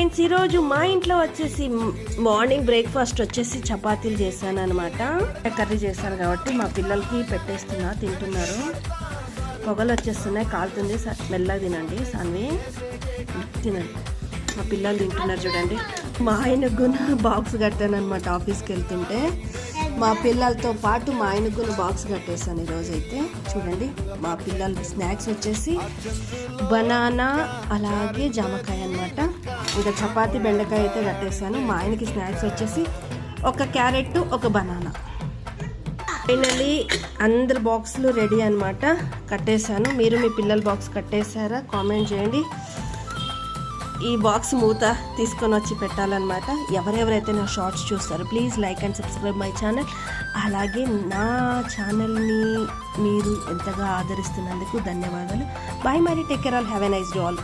Friends, ఈరోజు మా ఇంట్లో వచ్చేసి మార్నింగ్ బ్రేక్ఫాస్ట్ వచ్చేసి చపాతీలు చేశాను అనమాట. కర్రీ చేశాను కాబట్టి మా పిల్లలకి పెట్టేస్తున్నా, తింటున్నారు. పొగలు వచ్చేస్తున్నాయి, కాలుతుంది. మెల్లగా తినండి, సాన్వి తినండి. మా పిల్లలు తింటున్నారు చూడండి. మా ఆయనకు కూడా బాక్స్ కట్టాను అనమాట. ఆఫీస్కి వెళ్తుంటే మా పిల్లలతో పాటు మా ఆయనకు కూడా బాక్స్ కట్టేసాను ఈరోజైతే. చూడండి, మా పిల్లలు స్నాక్స్ వచ్చేసి బనానా అలాగే జామకాయ అనమాట. ఇంకా చపాతీ బెండకాయ అయితే కట్టేసాను. మా ఆయనకి స్నాక్స్ వచ్చేసి ఒక క్యారెట్, ఒక బనానా. ఫైనలీ అందరు బాక్సులు రెడీ అనమాట, కట్టేశాను. మీరు మీ పిల్లల బాక్స్ కట్టేశారా? కామెంట్ చేయండి. ఈ బాక్స్ మూత తీసుకొని వచ్చి పెట్టాలన్నమాట. ఎవరెవరైతే నా షార్ట్స్ చూస్తారో please like and subscribe my channel. అలాగే నా ఛానల్ని మీరు ఎంతగా ఆదరిస్తున్నందుకు ధన్యవాదాలు. బాయ్ మరి, take care all, have a nice day all.